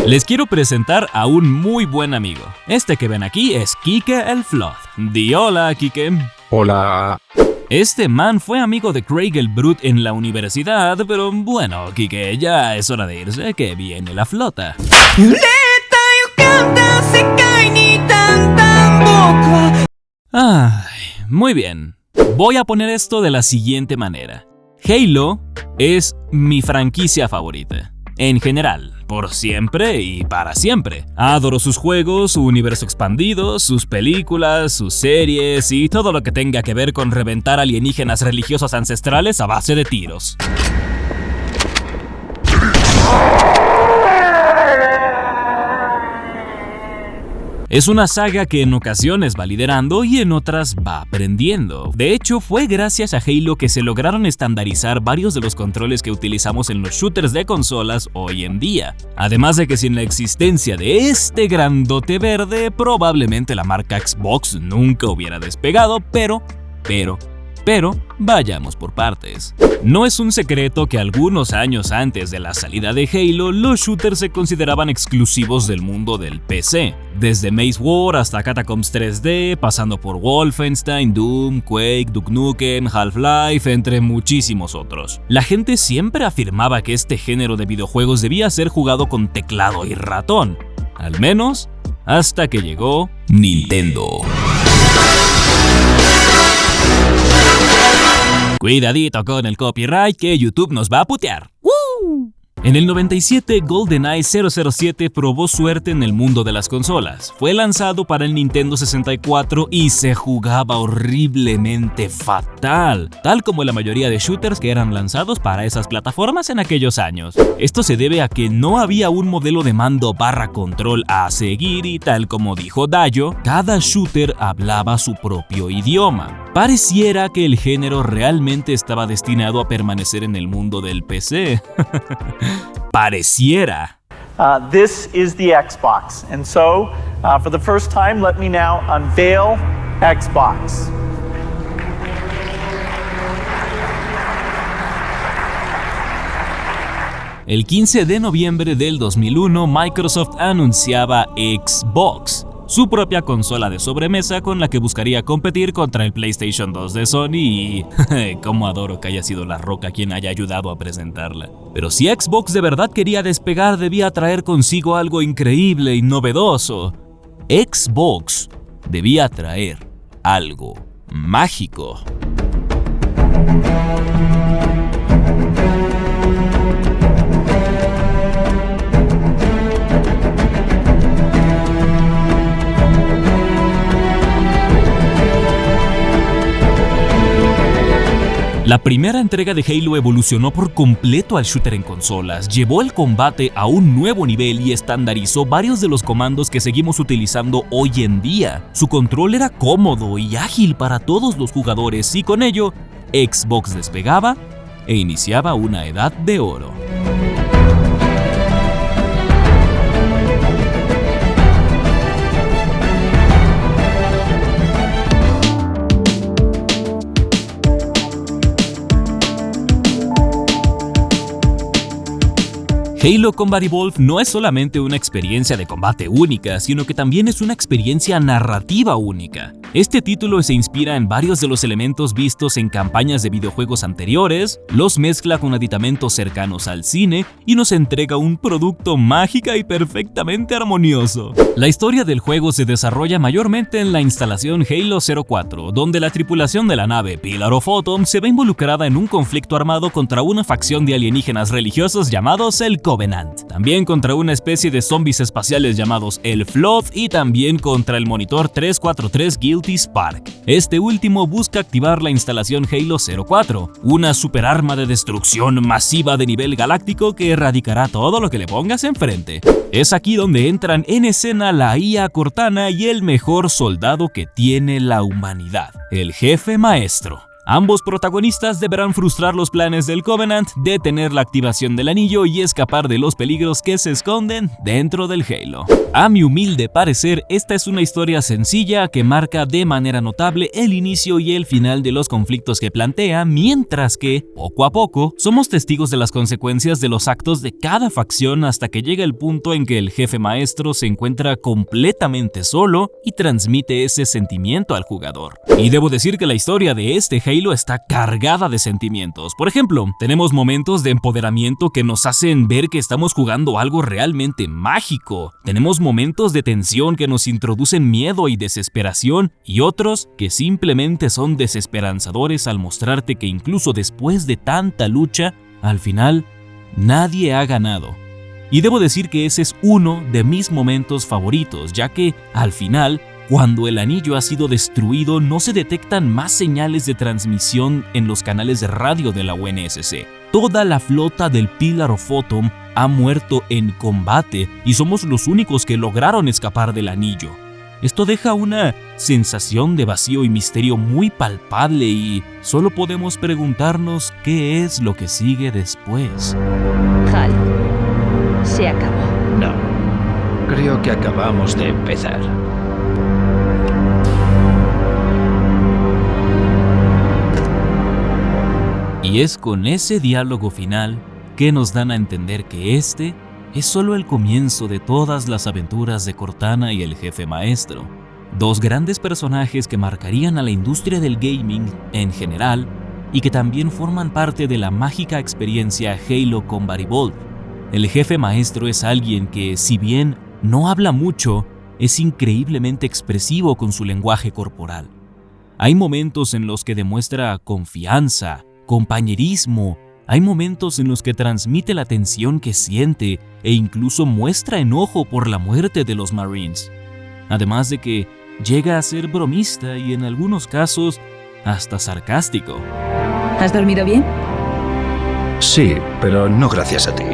Les quiero presentar a un muy buen amigo. Este que ven aquí es Kike el Flood. Di hola, Kike. Hola. Este man fue amigo de Craig el Brute en la universidad, pero bueno, Kike, ya es hora de irse, que viene la flota. Ay, muy bien. Voy a poner esto de la siguiente manera. Halo es mi franquicia favorita. En general, por siempre y para siempre. Adoro sus juegos, su universo expandido, sus películas, sus series y todo lo que tenga que ver con reventar alienígenas religiosos ancestrales a base de tiros. Es una saga que en ocasiones va liderando y en otras va aprendiendo. De hecho, fue gracias a Halo que se lograron estandarizar varios de los controles que utilizamos en los shooters de consolas hoy en día. Además de que sin la existencia de este grandote verde, probablemente la marca Xbox nunca hubiera despegado, pero vayamos por partes. No es un secreto que algunos años antes de la salida de Halo, los shooters se consideraban exclusivos del mundo del PC. Desde Maze War hasta Catacombs 3D, pasando por Wolfenstein, Doom, Quake, Duke Nukem, Half-Life, entre muchísimos otros. La gente siempre afirmaba que este género de videojuegos debía ser jugado con teclado y ratón. Al menos, hasta que llegó Nintendo. Cuidadito con el copyright que YouTube nos va a putear. En el 97, GoldenEye 007 probó suerte en el mundo de las consolas. Fue lanzado para el Nintendo 64 y se jugaba horriblemente fatal, tal como la mayoría de shooters que eran lanzados para esas plataformas en aquellos años. Esto se debe a que no había un modelo de mando / control a seguir y tal como dijo Dayo, cada shooter hablaba su propio idioma. Pareciera que el género realmente estaba destinado a permanecer en el mundo del PC. Pareciera. This is the Xbox, and so for the first time, let me now unveil Xbox. El 15 de noviembre del 2001, Microsoft anunciaba Xbox, su propia consola de sobremesa con la que buscaría competir contra el PlayStation 2 de Sony y... cómo adoro que haya sido La Roca quien haya ayudado a presentarla. Pero si Xbox de verdad quería despegar, debía traer consigo algo increíble y novedoso. Xbox debía traer algo mágico. La primera entrega de Halo evolucionó por completo al shooter en consolas, llevó el combate a un nuevo nivel y estandarizó varios de los comandos que seguimos utilizando hoy en día. Su control era cómodo y ágil para todos los jugadores y con ello, Xbox despegaba e iniciaba una edad de oro. Halo Combat Evolved no es solamente una experiencia de combate única, sino que también es una experiencia narrativa única. Este título se inspira en varios de los elementos vistos en campañas de videojuegos anteriores, los mezcla con aditamentos cercanos al cine y nos entrega un producto mágica y perfectamente armonioso. La historia del juego se desarrolla mayormente en la instalación Halo 04, donde la tripulación de la nave Pillar of Autumn se ve involucrada en un conflicto armado contra una facción de alienígenas religiosos llamados el Covenant, también contra una especie de zombies espaciales llamados el Flood y también contra el Monitor 343 Guilty Spark. Este último busca activar la instalación Halo 04, una superarma de destrucción masiva de nivel galáctico que erradicará todo lo que le pongas enfrente. Es aquí donde entran en escena la IA Cortana y el mejor soldado que tiene la humanidad, el jefe maestro, Ambos protagonistas deberán frustrar los planes del Covenant, detener la activación del anillo y escapar de los peligros que se esconden dentro del Halo. A mi humilde parecer, esta es una historia sencilla que marca de manera notable el inicio y el final de los conflictos que plantea, mientras que, poco a poco, somos testigos de las consecuencias de los actos de cada facción hasta que llega el punto en que el jefe maestro se encuentra completamente solo y transmite ese sentimiento al jugador. Y debo decir que la historia de este Halo está cargada de sentimientos. Por ejemplo, tenemos momentos de empoderamiento que nos hacen ver que estamos jugando algo realmente mágico. Tenemos momentos de tensión que nos introducen miedo y desesperación, y otros que simplemente son desesperanzadores al mostrarte que incluso después de tanta lucha, al final, nadie ha ganado. Y debo decir que ese es uno de mis momentos favoritos, ya que, al final, cuando el anillo ha sido destruido, no se detectan más señales de transmisión en los canales de radio de la UNSC. Toda la flota del Pillar of Autumn ha muerto en combate y somos los únicos que lograron escapar del anillo. Esto deja una sensación de vacío y misterio muy palpable y solo podemos preguntarnos qué es lo que sigue después. Halo, se acabó. No, creo que acabamos de empezar. Y es con ese diálogo final que nos dan a entender que este es solo el comienzo de todas las aventuras de Cortana y el jefe maestro, dos grandes personajes que marcarían a la industria del gaming en general y que también forman parte de la mágica experiencia Halo Combat Evolved. El jefe maestro es alguien que, si bien no habla mucho, es increíblemente expresivo con su lenguaje corporal. Hay momentos en los que demuestra confianza, compañerismo, hay momentos en los que transmite la tensión que siente e incluso muestra enojo por la muerte de los Marines. Además de que llega a ser bromista y en algunos casos hasta sarcástico. ¿Has dormido bien? Sí, pero no gracias a ti.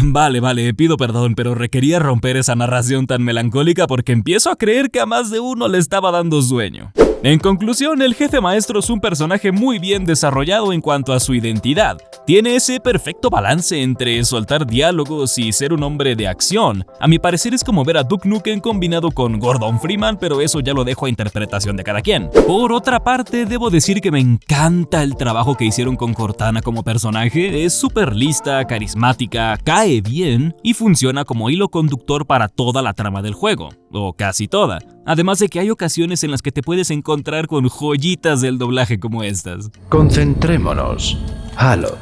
Vale, pido perdón, pero requería romper esa narración tan melancólica porque empiezo a creer que a más de uno le estaba dando sueño. En conclusión, el jefe maestro es un personaje muy bien desarrollado en cuanto a su identidad. Tiene ese perfecto balance entre soltar diálogos y ser un hombre de acción. A mi parecer es como ver a Duke Nukem combinado con Gordon Freeman, pero eso ya lo dejo a interpretación de cada quien. Por otra parte, debo decir que me encanta el trabajo que hicieron con Cortana como personaje. Es súper lista, carismática, cae bien y funciona como hilo conductor para toda la trama del juego, o casi toda. Además de que hay ocasiones en las que te puedes encontrar con joyitas del doblaje como estas. Concentrémonos. Halo,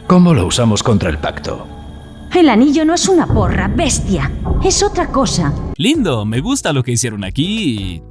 ¿cómo lo usamos contra el pacto? El anillo no es una porra, bestia. Es otra cosa. Lindo, me gusta lo que hicieron aquí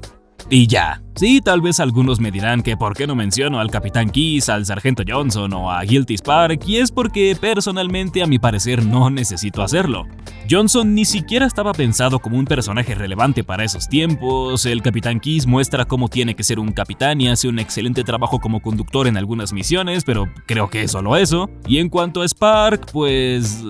y ya. Sí, tal vez algunos me dirán que por qué no menciono al Capitán Keyes, al Sargento Johnson o a Guilty Spark, y es porque personalmente a mi parecer no necesito hacerlo. Johnson ni siquiera estaba pensado como un personaje relevante para esos tiempos. El Capitán Keyes muestra cómo tiene que ser un capitán y hace un excelente trabajo como conductor en algunas misiones, pero creo que es solo eso. Y en cuanto a Spark, pues...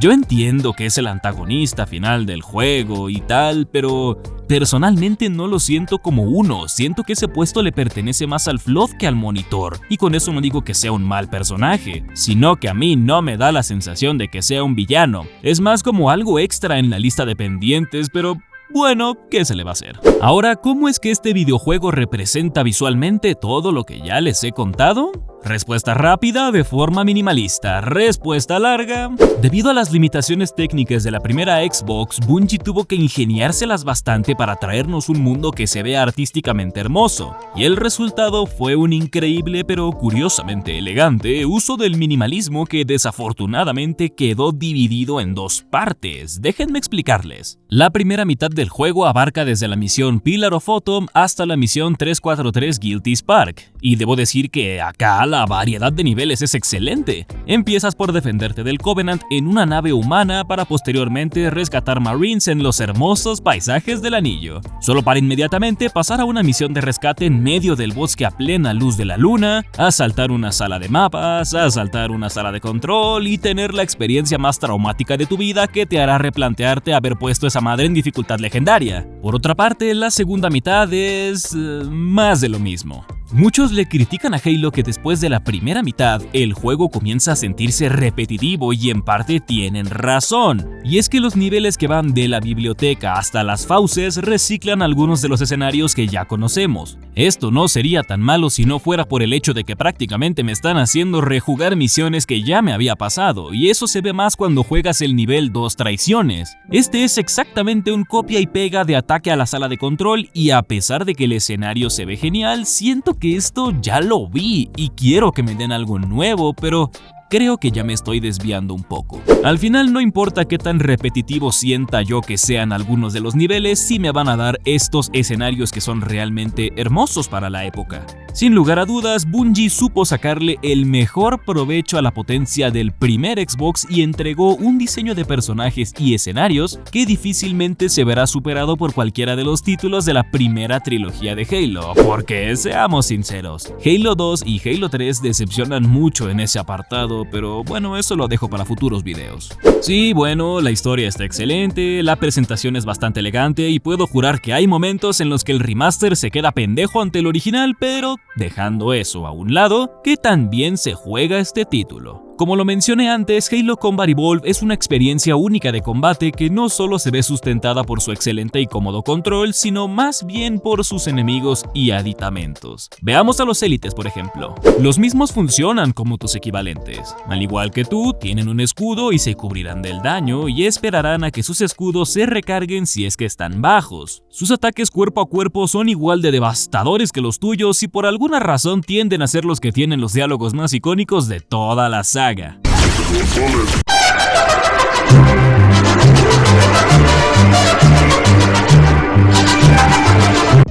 Yo entiendo que es el antagonista final del juego y tal, pero personalmente no lo siento como uno. Siento que ese puesto le pertenece más al Flood que al Monitor, y con eso no digo que sea un mal personaje, sino que a mí no me da la sensación de que sea un villano. Es más como algo extra en la lista de pendientes, pero... bueno, ¿qué se le va a hacer? Ahora, ¿cómo es que este videojuego representa visualmente todo lo que ya les he contado? Respuesta rápida de forma minimalista. Respuesta larga. Debido a las limitaciones técnicas de la primera Xbox, Bungie tuvo que ingeniárselas bastante para traernos un mundo que se vea artísticamente hermoso. Y el resultado fue un increíble pero curiosamente elegante uso del minimalismo que desafortunadamente quedó dividido en dos partes. Déjenme explicarles. La primera mitad del juego abarca desde la misión Pillar of Autumn hasta la misión 343 Guilty Spark. Y debo decir que acá la variedad de niveles es excelente. Empiezas por defenderte del Covenant en una nave humana para posteriormente rescatar Marines en los hermosos paisajes del anillo, solo para inmediatamente pasar a una misión de rescate en medio del bosque a plena luz de la luna, asaltar una sala de mapas, asaltar una sala de control y tener la experiencia más traumática de tu vida que te hará replantearte haber puesto esa madre en dificultad legendaria. Por otra parte, la segunda mitad es más de lo mismo. Muchos le critican a Halo que después de la primera mitad, el juego comienza a sentirse repetitivo y en parte tienen razón. Y es que los niveles que van de la biblioteca hasta las fauces reciclan algunos de los escenarios que ya conocemos. Esto no sería tan malo si no fuera por el hecho de que prácticamente me están haciendo rejugar misiones que ya me había pasado, y eso se ve más cuando juegas el nivel 2 Traiciones. Este es exactamente un copia y pega de Ataque a la Sala de Control, y a pesar de que el escenario se ve genial, siento que esto ya lo vi y quiero que me den algo nuevo, pero creo que ya me estoy desviando un poco. Al final no importa qué tan repetitivo sienta yo que sean algunos de los niveles, sí me van a dar estos escenarios que son realmente hermosos para la época. Sin lugar a dudas, Bungie supo sacarle el mejor provecho a la potencia del primer Xbox y entregó un diseño de personajes y escenarios que difícilmente se verá superado por cualquiera de los títulos de la primera trilogía de Halo, porque seamos sinceros, Halo 2 y Halo 3 decepcionan mucho en ese apartado, pero bueno, eso lo dejo para futuros videos. Sí, bueno, la historia está excelente, la presentación es bastante elegante y puedo jurar que hay momentos en los que el remaster se queda pendejo ante el original, pero dejando eso a un lado, ¿qué tan bien se juega este título? Como lo mencioné antes, Halo Combat Evolved es una experiencia única de combate que no solo se ve sustentada por su excelente y cómodo control, sino más bien por sus enemigos y aditamentos. Veamos a los élites, por ejemplo. Los mismos funcionan como tus equivalentes. Al igual que tú, tienen un escudo y se cubrirán del daño y esperarán a que sus escudos se recarguen si es que están bajos. Sus ataques cuerpo a cuerpo son igual de devastadores que los tuyos y por alguna razón tienden a ser los que tienen los diálogos más icónicos de toda la saga.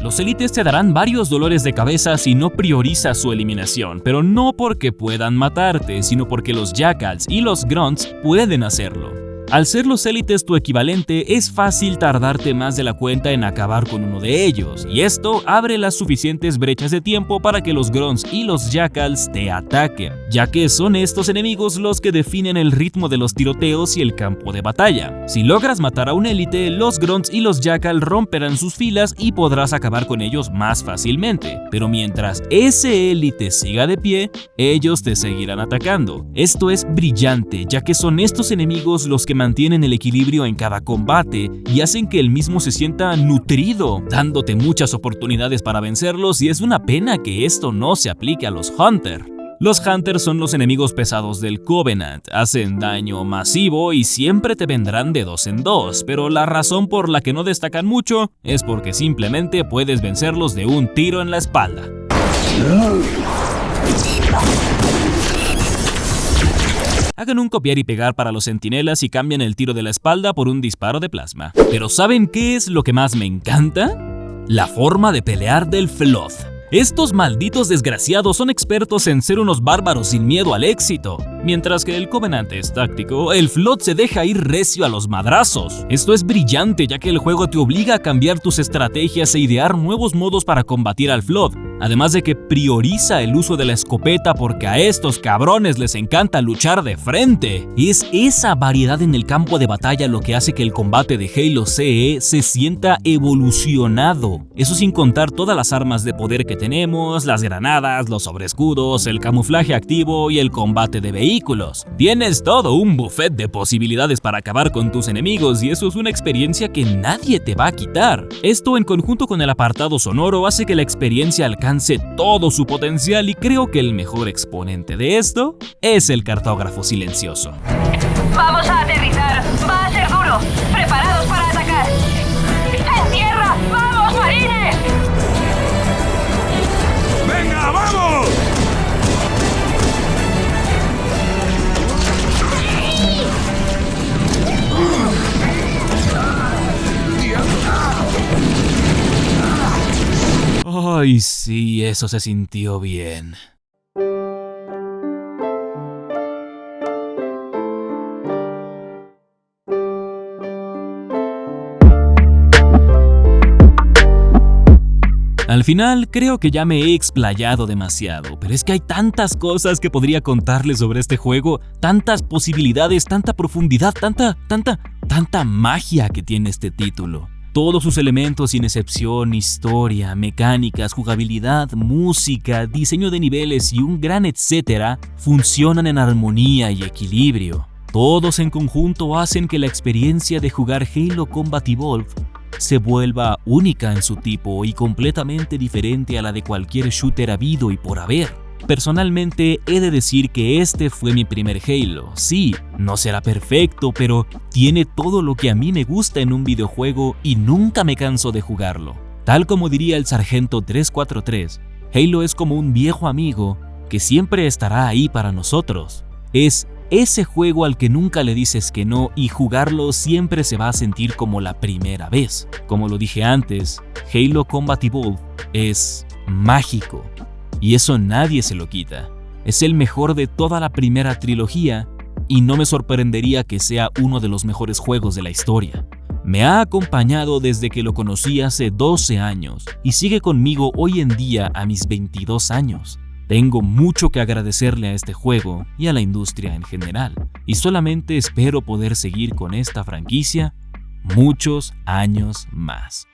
Los élites te darán varios dolores de cabeza si no priorizas su eliminación, pero no porque puedan matarte, sino porque los Jackals y los Grunts pueden hacerlo. Al ser los élites tu equivalente, es fácil tardarte más de la cuenta en acabar con uno de ellos, y esto abre las suficientes brechas de tiempo para que los Grunts y los Jackals te ataquen, ya que son estos enemigos los que definen el ritmo de los tiroteos y el campo de batalla. Si logras matar a un élite, los Grunts y los Jackal romperán sus filas y podrás acabar con ellos más fácilmente, pero mientras ese élite siga de pie, ellos te seguirán atacando. Esto es brillante, ya que son estos enemigos los que mantienen el equilibrio en cada combate y hacen que el mismo se sienta nutrido, dándote muchas oportunidades para vencerlos, y es una pena que esto no se aplique a los Hunter. Los Hunters son los enemigos pesados del Covenant, hacen daño masivo y siempre te vendrán de 2 en 2, pero la razón por la que no destacan mucho es porque simplemente puedes vencerlos de un tiro en la espalda. Hagan un copiar y pegar para los centinelas y cambian el tiro de la espalda por un disparo de plasma. Pero ¿saben qué es lo que más me encanta? La forma de pelear del Flood. Estos malditos desgraciados son expertos en ser unos bárbaros sin miedo al éxito. Mientras que el Covenant es táctico, el Flood se deja ir recio a los madrazos. Esto es brillante, ya que el juego te obliga a cambiar tus estrategias e idear nuevos modos para combatir al Flood. Además de que prioriza el uso de la escopeta porque a estos cabrones les encanta luchar de frente. Es esa variedad en el campo de batalla lo que hace que el combate de Halo CE se sienta evolucionado. Eso sin contar todas las armas de poder que tenemos, las granadas, los sobreescudos, el camuflaje activo y el combate de vehículos. Tienes todo un buffet de posibilidades para acabar con tus enemigos y eso es una experiencia que nadie te va a quitar. Esto en conjunto con el apartado sonoro hace que la experiencia alcance todo su potencial y creo que el mejor exponente de esto es el cartógrafo silencioso. Vamos a aterrizar, va a ser duro, preparados para atacar. ¡En tierra! ¡Vamos, marines! ¡Venga, vamos! Ay, sí, eso se sintió bien. Al final, creo que ya me he explayado demasiado, pero es que hay tantas cosas que podría contarles sobre este juego, tantas posibilidades, tanta profundidad, tanta magia que tiene este título. Todos sus elementos sin excepción, historia, mecánicas, jugabilidad, música, diseño de niveles y un gran etcétera, funcionan en armonía y equilibrio. Todos en conjunto hacen que la experiencia de jugar Halo Combat Evolved se vuelva única en su tipo y completamente diferente a la de cualquier shooter habido y por haber. Personalmente he de decir que este fue mi primer Halo. Sí, no será perfecto, pero tiene todo lo que a mí me gusta en un videojuego y nunca me canso de jugarlo. Tal como diría el Sargento 343, Halo es como un viejo amigo que siempre estará ahí para nosotros. Es ese juego al que nunca le dices que no y jugarlo siempre se va a sentir como la primera vez. Como lo dije antes, Halo Combat Evolved es mágico. Y eso nadie se lo quita. Es el mejor de toda la primera trilogía y no me sorprendería que sea uno de los mejores juegos de la historia. Me ha acompañado desde que lo conocí hace 12 años y sigue conmigo hoy en día a mis 22 años. Tengo mucho que agradecerle a este juego y a la industria en general, y solamente espero poder seguir con esta franquicia muchos años más.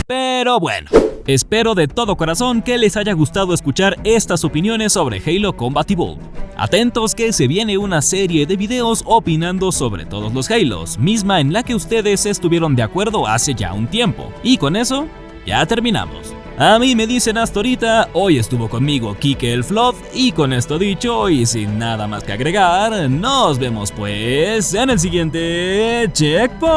Pero bueno, espero de todo corazón que les haya gustado escuchar estas opiniones sobre Halo Combat Evolved. Atentos que se viene una serie de videos opinando sobre todos los Halos, misma en la que ustedes estuvieron de acuerdo hace ya un tiempo. Y con eso, ya terminamos. A mí me dicen hasta ahorita, hoy estuvo conmigo Kike el Flood, y con esto dicho y sin nada más que agregar, nos vemos pues en el siguiente Checkpoint.